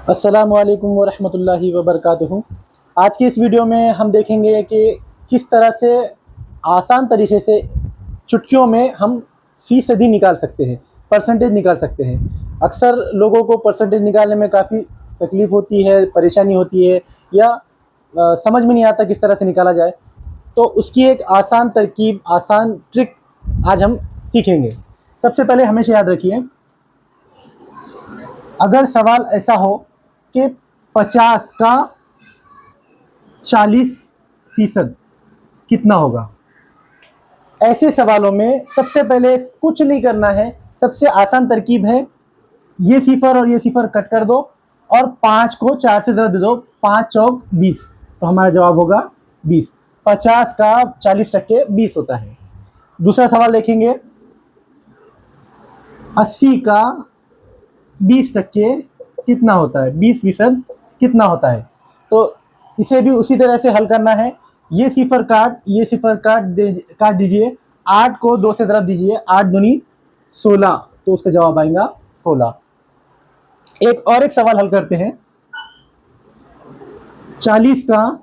अस्सलामु अलैकुम वरहमतुल्लाहि वबरकातुहू। आज की इस वीडियो में हम देखेंगे कि किस तरह से आसान तरीके से चुटकियों में हम फ़ीसदी निकाल सकते हैं, परसेंटेज निकाल सकते हैं। अक्सर लोगों को परसेंटेज निकालने में काफ़ी तकलीफ़ होती है, परेशानी होती है या समझ में नहीं आता किस तरह से निकाला जाए। तो उसकी एक आसान तरकीब, आसान ट्रिक आज हम सीखेंगे। सबसे पहले हमेशा याद रखिए, अगर सवाल ऐसा हो कि 50 का 40% कितना होगा, ऐसे सवालों में सबसे पहले कुछ नहीं करना है। सबसे आसान तरकीब है, ये सिफर और ये सिफर कट कर दो और 5 को 4 से ज़रा दे दो। 5 चौक 20, तो हमारा जवाब होगा 20। 50 का 40% 20 होता है। दूसरा सवाल देखेंगे, 80 का 20% कितना होता है, 20% कितना होता है। तो इसे भी उसी तरह से हल करना है। ये सिफर काट, ये सिफर काट दीजिए। 8 को 2 से ज़रा दीजिए, 8 दूनी 16, तो उसका जवाब आएगा 16। एक सवाल हल करते हैं, 40 का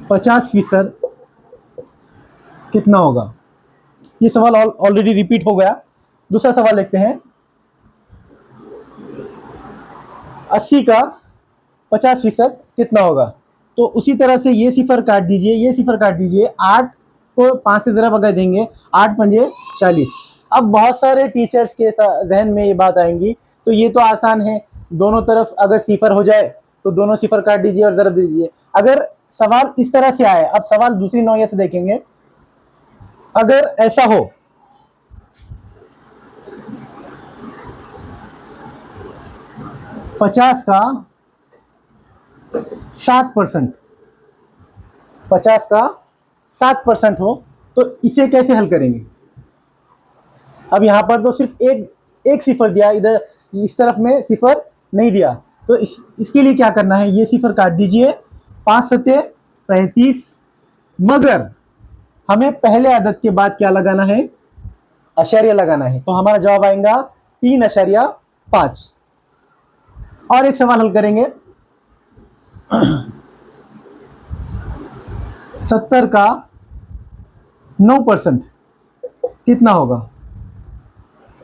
50% कितना होगा। ये सवाल ऑलरेडी रिपीट हो गया। दूसरा सवाल देखते हैं, 80 का 50% कितना होगा। तो उसी तरह से ये सिफर काट दीजिए, ये सिफर काट दीजिए। 8 को 5 से ज़रा भगा देंगे, 8 पंजे 40। अब बहुत सारे टीचर्स के जहन में ये बात आएंगी, तो ये तो आसान है, दोनों तरफ अगर सिफर हो जाए तो दोनों सिफर काट दीजिए और ज़रा दीजिए। अगर सवाल इस तरह से आए, अब सवाल दूसरी नौइया से देखेंगे। अगर ऐसा हो, 50 का 7%, 50 का 7% हो, तो इसे कैसे हल करेंगे। अब यहाँ पर तो सिर्फ एक सिफर दिया, इधर इस तरफ में सिफर नहीं दिया, तो इसके लिए क्या करना है, ये सिफर काट दीजिए। 5 सत्ते 35, मगर हमें पहले अदद के बाद क्या लगाना है, अशरिया लगाना है। तो हमारा जवाब आएगा 3.5। और एक सवाल हल करेंगे, 70 का 9% कितना होगा।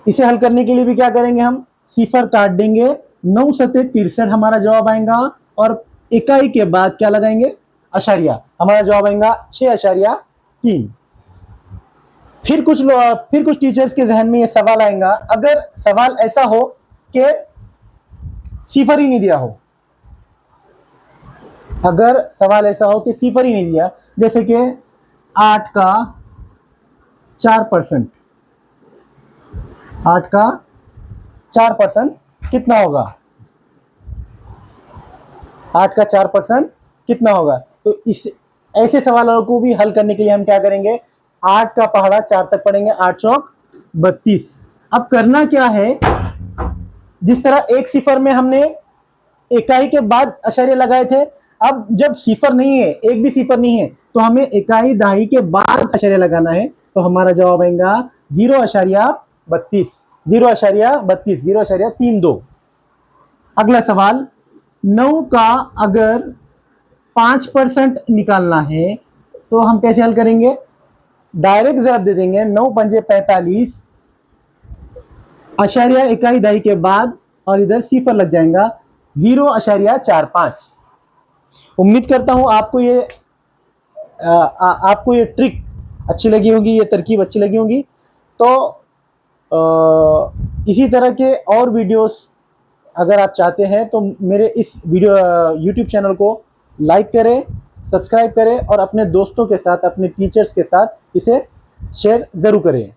इसे हल करने के लिए भी क्या करेंगे, हम सिफर काट देंगे। 9 सत्ते 63 हमारा जवाब आएगा, और इकाई के बाद क्या लगाएंगे, अशरिया। हमारा जवाब आएगा 6.3। फिर कुछ टीचर्स के जहन में ये सवाल आएगा, अगर सवाल ऐसा हो कि सिफर ही नहीं दिया हो, अगर सवाल ऐसा हो कि सिफर ही नहीं दिया, जैसे कि 8 का 4%, 8 का 4% कितना होगा, 8 का 4% कितना होगा। तो इस ऐसे सवालों को भी हल करने के लिए हम क्या करेंगे, 8 का पहाड़ा 4 तक पढ़ेंगे, 8 चौक 32। अब करना क्या है, जिस तरह एक सिफर में हमने इकाई के बाद अशरिया लगाए थे, अब जब सिफर नहीं है, एक भी सिफर नहीं है, तो हमें इकाई दहाई के बाद अशरिया लगाना है। तो हमारा जवाब आएगा 0.32, 0.32, 0.32। अगला सवाल, 9 का अगर 5% निकालना है, तो हम कैसे हल करेंगे, डायरेक्ट जवाब दे देंगे। 9 पंजे 45, अशरिया इकाई दहाई के बाद, और इधर सिफर लग जाएगा 0.45। उम्मीद करता हूं आपको ये ट्रिक अच्छी लगी होगी, ये तरकीब अच्छी लगी होगी। तो इसी तरह के और वीडियोस अगर आप चाहते हैं तो मेरे इस यूट्यूब चैनल को लाइक करें, सब्सक्राइब करें और अपने दोस्तों के साथ, अपने टीचर्स के साथ इसे शेयर ज़रूर करें।